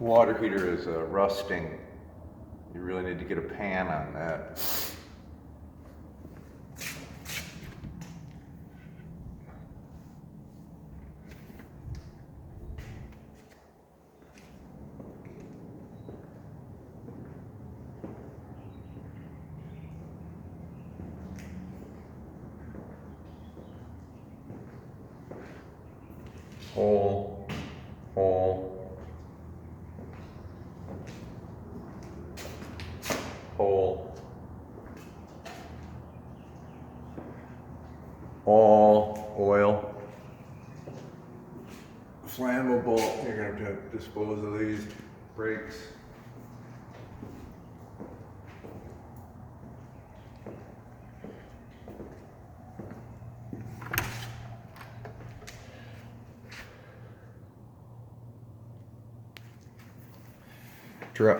water heater is rusting. You really need to get a pan on that. Hole, hole, hole, all oil, flammable. You're gonna have to dispose of these brakes.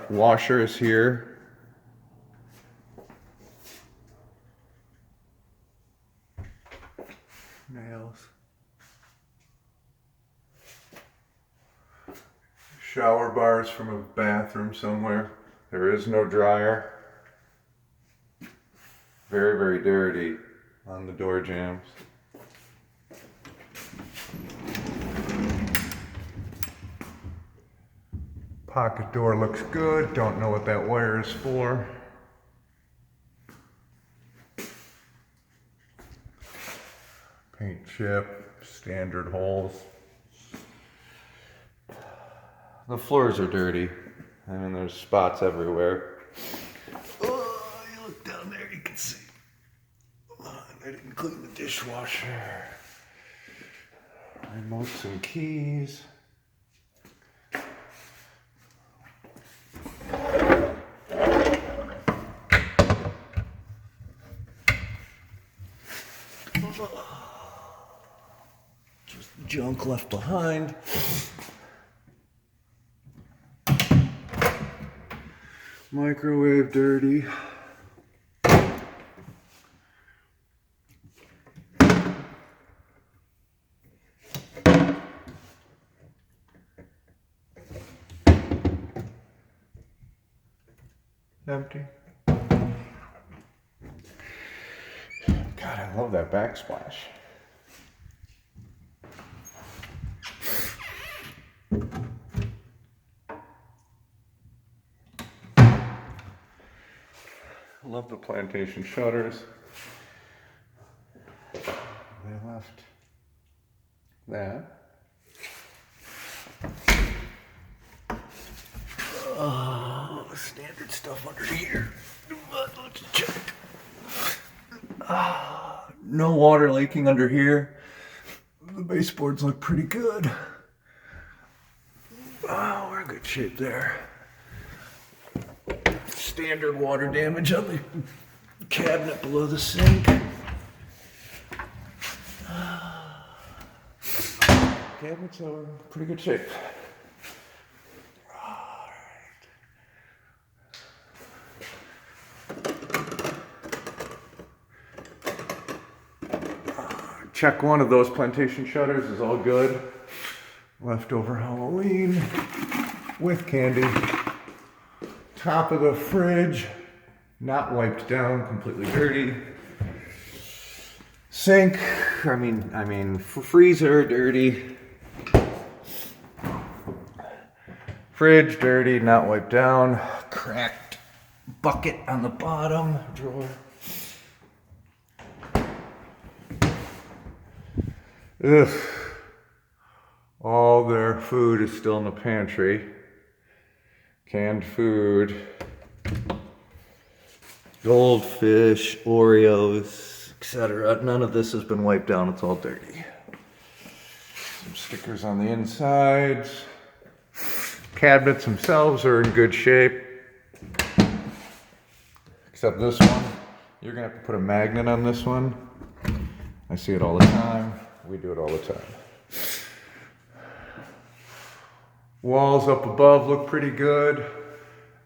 Washer is here. Nails. Shower bars from a bathroom somewhere. There is no dryer. Very, very dirty on the door jambs. Pocket door looks good. Don't know what that wire is for. Paint chip, standard holes. The floors are dirty. I mean, there's spots everywhere. Oh, you look down there, you can see. I didn't clean the dishwasher. Remotes and keys. Just junk left behind. Microwave dirty. Empty. God, I love that backsplash. I love the plantation shutters. They left that. Standard stuff under here. Let's check. No water leaking under here. The baseboards look pretty good. Oh, we're in good shape there. Standard water damage on the cabinet below the sink. Cabinets are in pretty good shape. Check one of those plantation shutters is all good. Leftover Halloween with candy. Top of the fridge, not wiped down, completely dirty. Sink, I mean freezer, dirty. Fridge, dirty, not wiped down. Cracked bucket on the bottom drawer. Ugh. All their food is still in the pantry. Canned food. Goldfish, Oreos, etc. None of this has been wiped down, it's all dirty. Some stickers on the insides. Cabinets themselves are in good shape. Except this one. You're gonna have to put a magnet on this one. I see it all the time. We do it all the time. Walls up above look pretty good.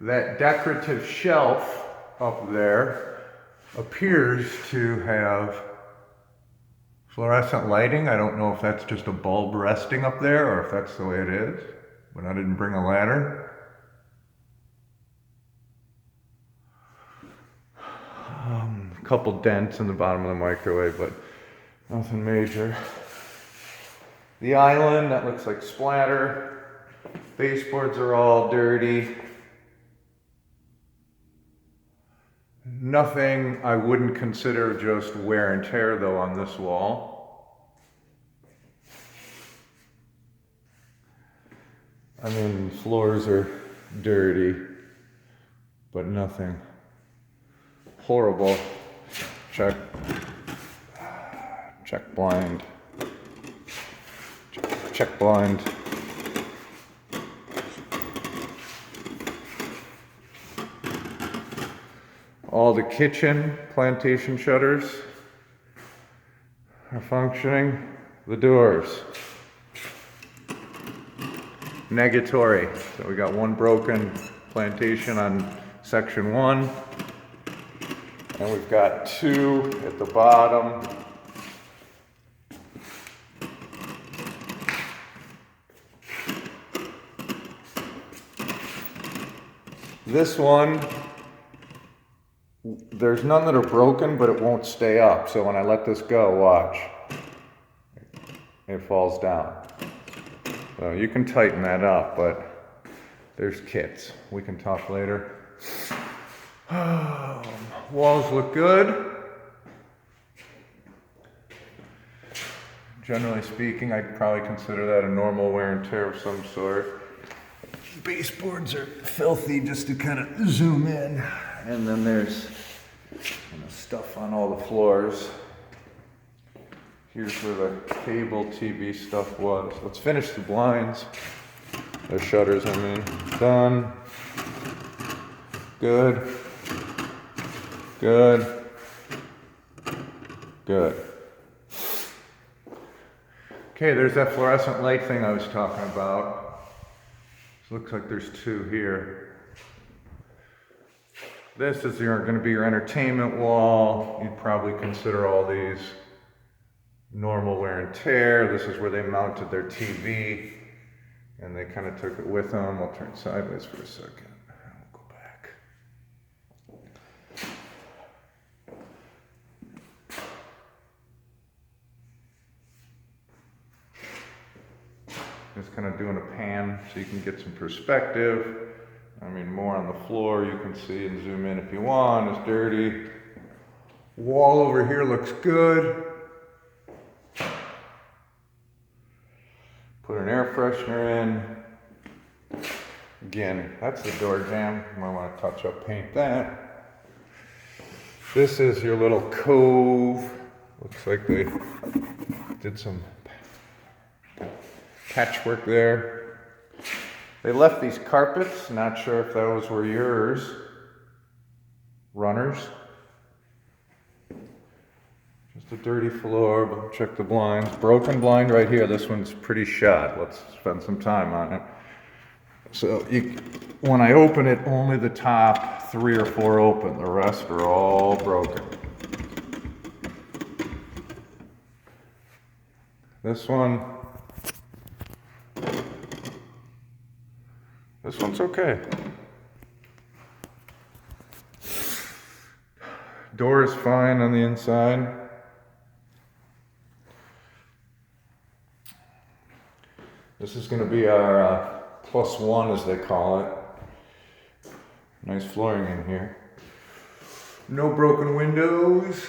That decorative shelf up there appears to have fluorescent lighting. I don't know if that's just a bulb resting up there or if that's the way it is. but I didn't bring a ladder. A couple dents in the bottom of the microwave, but nothing major. The island, that looks like splatter. Baseboards are all dirty. Nothing I wouldn't consider just wear and tear though on this wall. I mean, floors are dirty, but nothing horrible. Check blind. Check blind. All the kitchen plantation shutters are functioning. The doors, negatory. So we got one broken plantation on section 1. And we've got 2 at the bottom. This one, there's none that are broken, but it won't stay up. So when I let this go, watch, it falls down. So you can tighten that up, but there's kits. We can talk later. Walls look good. Generally speaking, I'd probably consider that a normal wear and tear of some sort. Baseboards are filthy just to kind of zoom in. And then there's stuff on all the floors. Here's where the cable TV stuff was. Let's finish the blinds. The shutters, I mean. Done. Good. Good. Good. Okay, there's that fluorescent light thing I was talking about. It looks like there's 2 here. This is going to be your entertainment wall. You'd probably consider all these normal wear and tear. This is where they mounted their TV, and they kind of took it with them. I'll turn sideways for a second. We'll go back. Just kind of doing a pan so you can get some perspective. I mean, more on the floor you can see and zoom in if you want. It's dirty. Wall over here looks good. Put an air freshener in. Again, that's the door jamb. You might want to touch up, paint that. This is your little cove. Looks like they did some patchwork there. They left these carpets. Not sure if those were yours. Runners. Just a dirty floor, but check the blinds. Broken blind right here. This one's pretty shot. Let's spend some time on it. So when I open it, only the top 3 or 4 open. The rest are all broken. This one's okay. Door is fine on the inside. This is going to be our +1, as they call it. Nice flooring in here. No broken windows.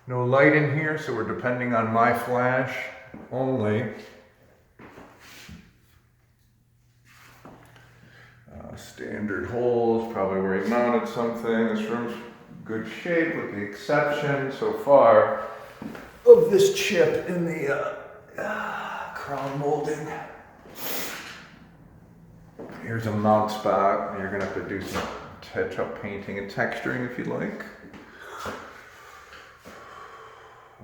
No light in here, so we're depending on my flash only. Standard holes, probably where he mounted something. This room's good shape with the exception so far of this chip in the crown molding. Here's a mount spot. You're gonna have to do some touch-up painting and texturing if you like.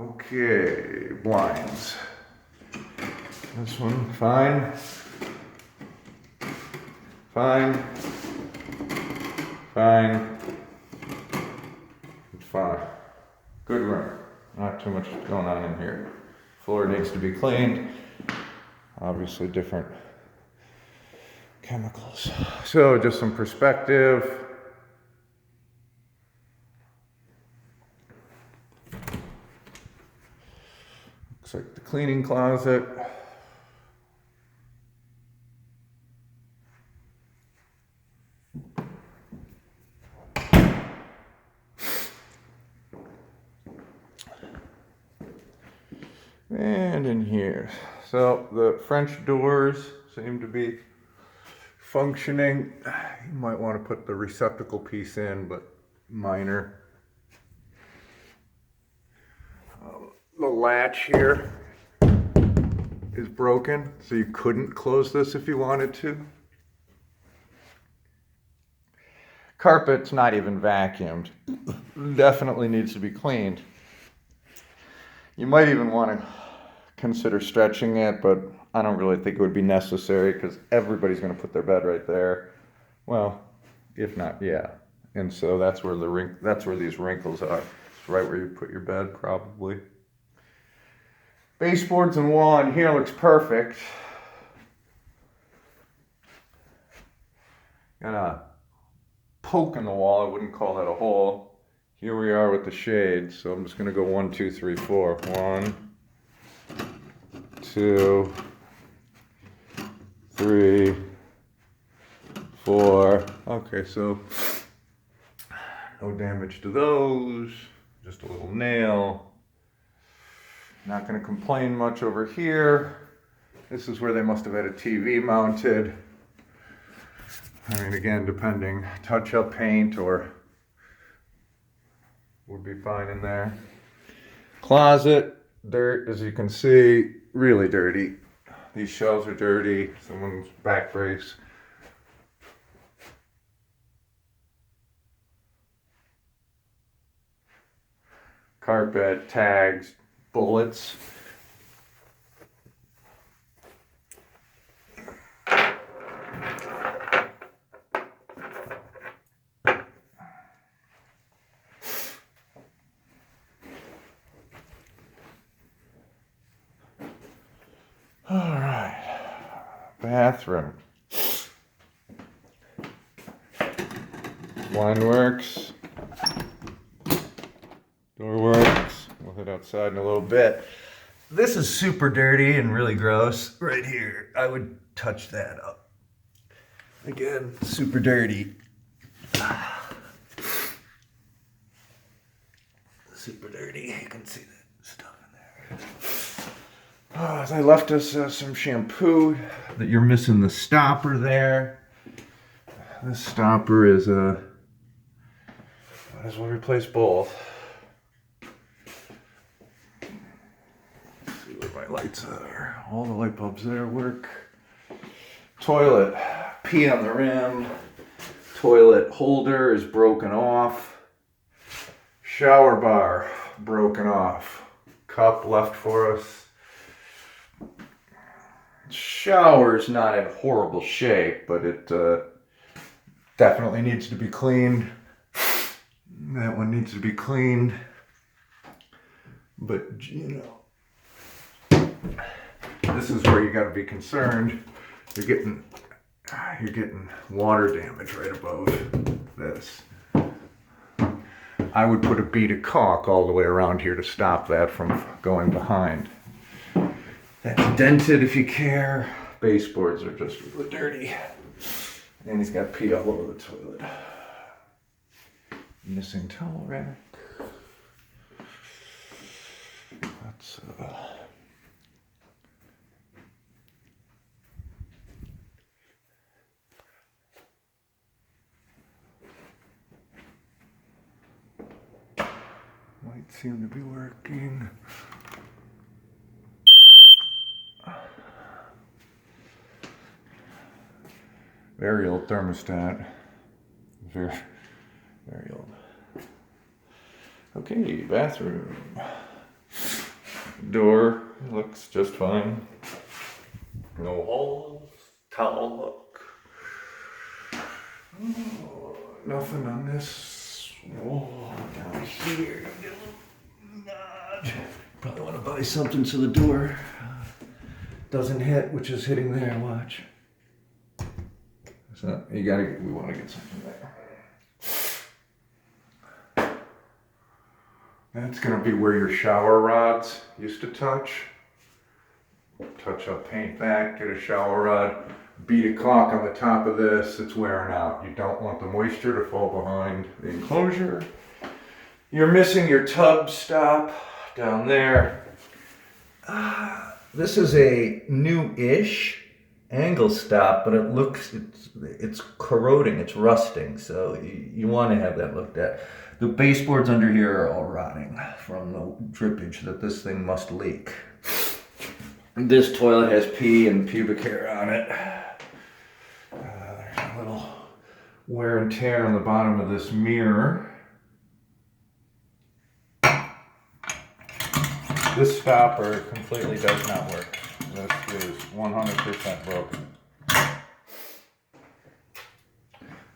Okay, blinds. This one, fine. Fine. Fine. It's fine. Good room. Not too much going on in here. Floor needs to be cleaned. Obviously different chemicals. So just some perspective. Looks like the cleaning closet. And in here. So the French doors seem to be functioning. You might want to put the receptacle piece in, but minor. The latch here is broken, so you couldn't close this if you wanted to. Carpet's not even vacuumed. Definitely needs to be cleaned. You might even want to consider stretching it, but I don't really think it would be necessary because everybody's going to put their bed right there. Well, if not, yeah. And so that's where these wrinkles are. It's right where you put your bed, probably. Baseboards and wall in here looks perfect. Got a poke in the wall. I wouldn't call that a hole. Here we are with the shades. So I'm just going to go 1, 2, 3, 4. 1, 2, 3, 4. Okay, so no damage to those. Just a little nail. Not going to complain much over here. This is where they must have had a TV mounted. I mean, again, depending, touch-up paint or would be fine in there. Closet, dirt, as you can see, really dirty. These shelves are dirty. Someone's back brace. Carpet, tags, bullets. All right, bathroom. Blind works. Door works. We'll head outside in a little bit. This is super dirty and really gross right here. I would touch that up. Again, super dirty. Super dirty. You can see that stuff in there. They left us some shampoo. That you're missing the stopper there. This stopper is might as well replace both. See where my lights are. All the light bulbs there work. Toilet, pee on the rim. Toilet holder is broken off. Shower bar broken off. Cup left for us. Shower's not in horrible shape, but it definitely needs to be cleaned. That one needs to be cleaned. But, you know, this is where you got to be concerned. You're getting water damage right above this. I would put a bead of caulk all the way around here to stop that from going behind. That's dented if you care. Baseboards are just really dirty. And he's got pee all over the toilet. Missing towel rack. That's might seem to be working. Very old thermostat. Very, very old. Okay, bathroom. Door looks just fine. No holes. Towel look. Oh, nothing on this wall down here. Probably want to buy something so the door doesn't hit, which is hitting there. Watch. So we want to get something there. That's going to be where your shower rods used to touch. Touch up paint that, get a shower rod, beat a caulk on the top of this, it's wearing out. You don't want the moisture to fall behind the enclosure. You're missing your tub stop down there. This is a new-ish angle stop, but it's corroding, it's rusting, so you want to have that looked at. The baseboards under here are all rotting from the drippage that this thing must leak. This toilet has pee and pubic hair on it. There's a little wear and tear on the bottom of this mirror. This stopper completely does not work. This is 100% broken.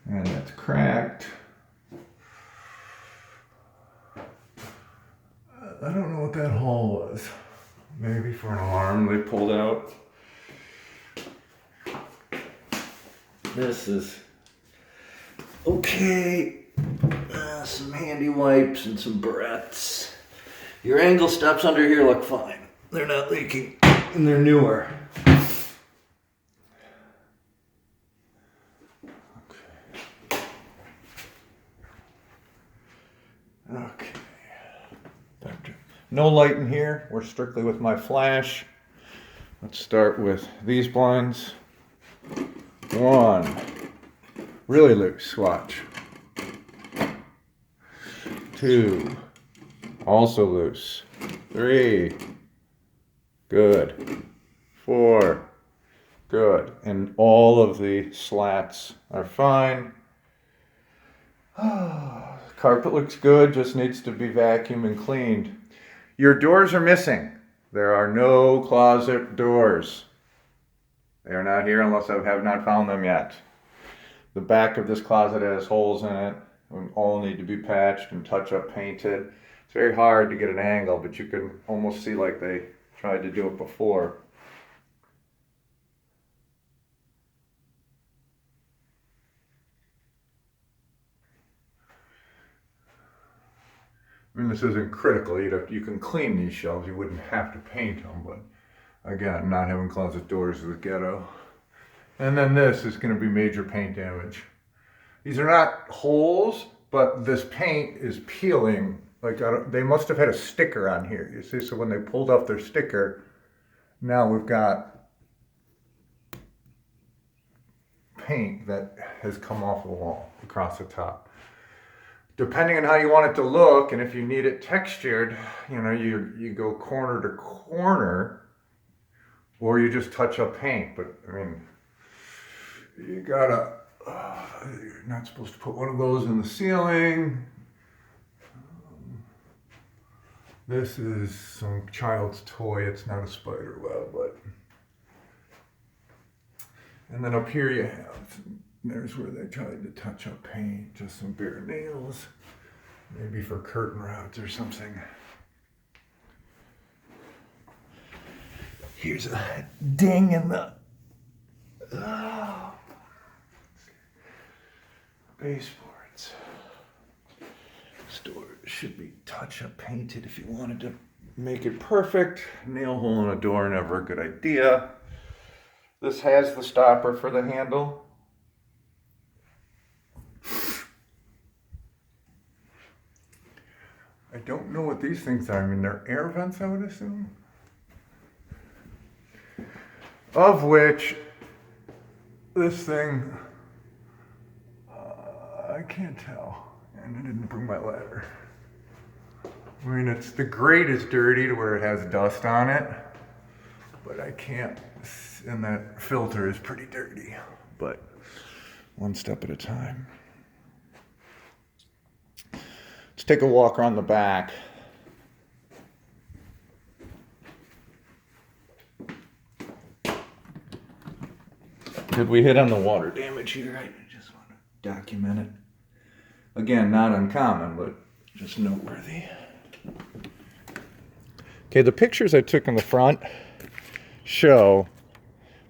And it's cracked. I don't know what that hole was. Maybe for an alarm they pulled out. This is okay. Some handy wipes and some barrettes. Your angle stops under here look fine. They're not leaking and they're newer. Okay. No light in here. We're strictly with my flash. Let's start with these blinds. One. Really loose. Watch. Two. Also loose. Three. Good. Four. Good. And all of the slats are fine. Carpet looks good, just needs to be vacuumed and cleaned. Your doors are missing. There are no closet doors. They are not here unless I have not found them yet. The back of this closet has holes in it. They all need to be patched and touch-up painted. It's very hard to get an angle, but you can almost see like they tried to do it before. I mean, this isn't critical. You can clean these shelves. You wouldn't have to paint them, but again, not having closet doors is a ghetto. And then this is going to be major paint damage. These are not holes, but this paint is peeling. Like they must have had a sticker on here. You see, so when they pulled off their sticker, now we've got paint that has come off the wall across the top. Depending on how you want it to look, and if you need it textured, you know, you go corner to corner, or you just touch up paint. But I mean, you gotta, you're not supposed to put one of those in the ceiling. This is some child's toy. It's not a spider web, but. And then up here you have, there's where they tried to touch up paint, just some bare nails, maybe for curtain rods or something. Here's a ding in the baseboards. This door should be touch-up painted if you wanted to make it perfect. Nail hole in a door, never a good idea. This has the stopper for the handle. I don't know what these things are. I mean, they're air vents, I would assume. Of which, this thing, I can't tell. And I didn't bring my ladder. I mean, the grate is dirty to where it has dust on it. But I can't, and that filter is pretty dirty. But one step at a time. Let's take a walk around the back. Did we hit on the water damage here? I just want to document it. Again, not uncommon, but just noteworthy. Okay, the pictures I took in the front show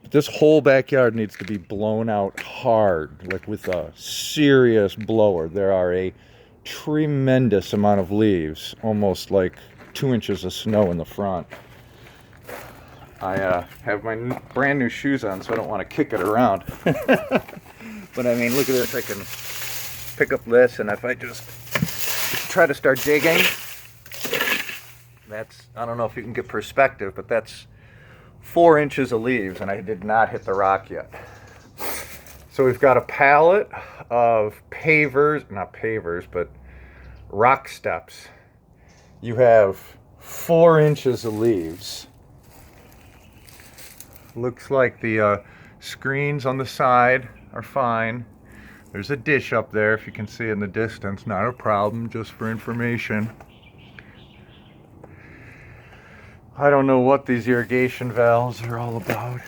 This whole backyard needs to be blown out hard, like with a serious blower. There are a tremendous amount of leaves, almost like 2 inches of snow in the front. I have my brand new shoes on, so I don't want to kick it around. But I mean, look at this. I can pick up this, and if I just try to start digging, that's, I don't know if you can get perspective, but that's 4 inches of leaves, and I did not hit the rock yet. So we've got a pallet of pavers, not pavers, but rock steps. You have 4 inches of leaves. Looks like the screens on the side are fine. There's a dish up there, if you can see in the distance. Not a problem, just for information. I don't know what these irrigation valves are all about.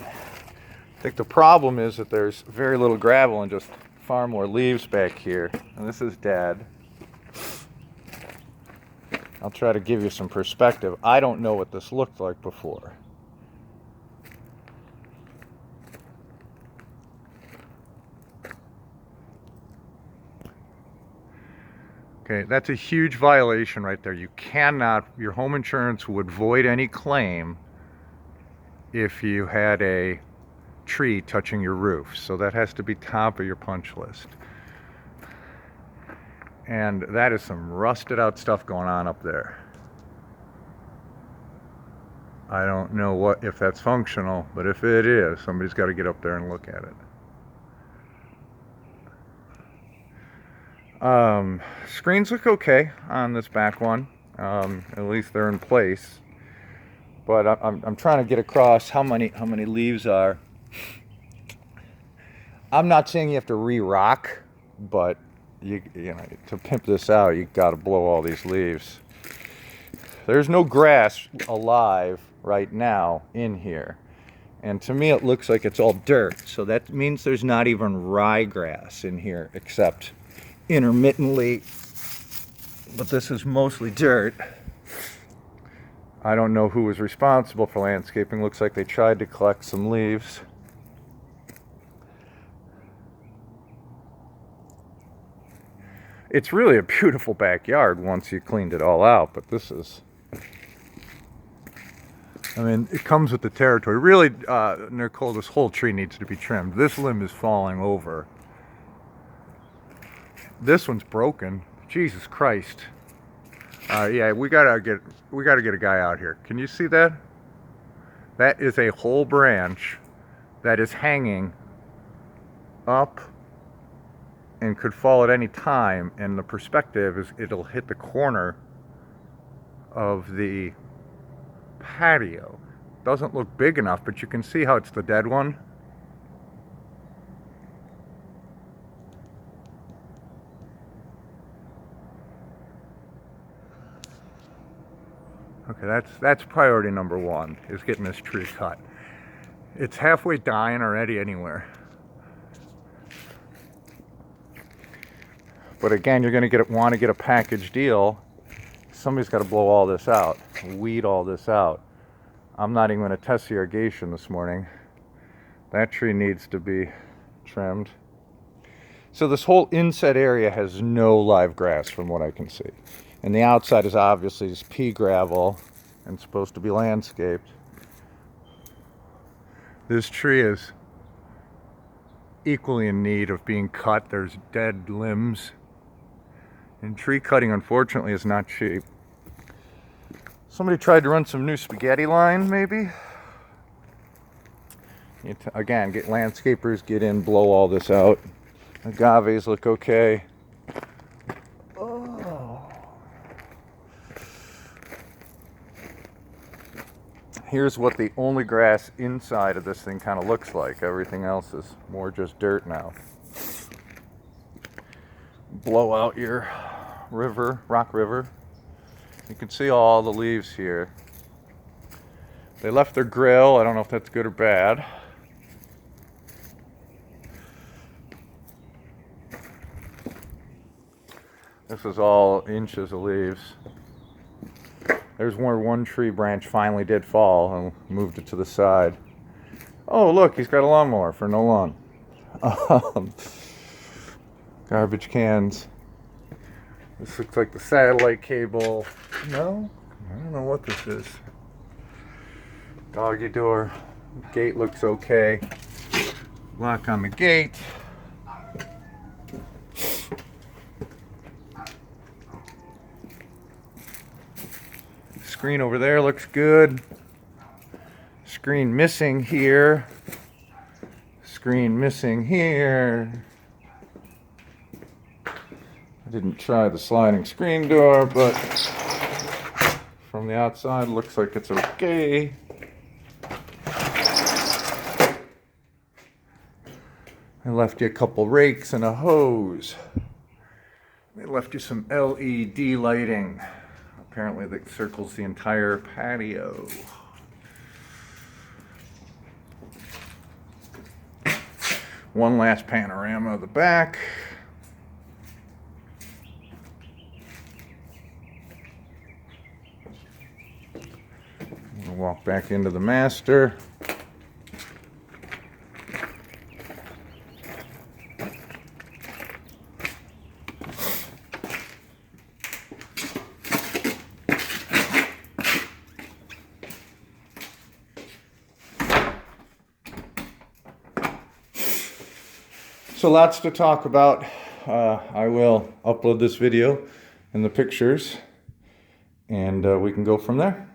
I think the problem is that there's very little gravel and just far more leaves back here. And this is dead. I'll try to give you some perspective. I don't know what this looked like before. Okay, that's a huge violation right there. You cannot, your home insurance would void any claim if you had a tree touching your roof. So that has to be top of your punch list. And that is some rusted out stuff going on up there. I don't know if that's functional, but if it is, somebody's got to get up there and look at it. Screens look okay on this back one. At least they're in place. But I'm trying to get across how many leaves are. I'm not saying you have to re-rock, but you know, to pimp this out, you got to blow all these leaves. There's no grass alive right now in here, and to me it looks like it's all dirt. So that means there's not even ryegrass in here, except intermittently. But this is mostly dirt. I don't know who was responsible for landscaping. Looks like they tried to collect some leaves. It's really a beautiful backyard once you cleaned it all out, but this is, I mean, it comes with the territory. Really, Nicole, this whole tree needs to be trimmed. This limb is falling over. This one's broken. Jesus Christ. Yeah, we gotta get a guy out here. Can you see that? That is a whole branch that is hanging up and could fall at any time, and the perspective is it'll hit the corner of the patio. Doesn't look big enough, but you can see how it's the dead one. Okay, that's priority number one, is getting this tree cut. It's halfway dying already anywhere. But again, you're going to want to get a package deal. Somebody's got to blow all this out, weed all this out. I'm not even going to test the irrigation this morning. That tree needs to be trimmed. So this whole inset area has no live grass from what I can see. And the outside is obviously just pea gravel and supposed to be landscaped. This tree is equally in need of being cut. There's dead limbs. And tree cutting, unfortunately, is not cheap. Somebody tried to run some new spaghetti line, maybe? Again, get landscapers, get in, blow all this out. Agaves look okay. Oh. Here's what the only grass inside of this thing kind of looks like. Everything else is more just dirt now. Blow out your river, rock river. You can see all the leaves here. They left their grill. I don't know if that's good or bad. This is all inches of leaves. There's where one tree branch finally did fall and moved it to the side. Oh, look, he's got a lawnmower for no lawn. Garbage cans. This looks like the satellite cable. No? I don't know what this is. Doggy door. Gate looks okay. Lock on the gate. Screen over there looks good. Screen missing here. Screen missing here. I didn't try the sliding screen door, but from the outside looks like it's okay. I left you a couple rakes and a hose. They left you some LED lighting. Apparently that circles the entire patio. One last panorama of the back. We'll walk back into the master. So lots to talk about. I will upload this video and the pictures, and we can go from there.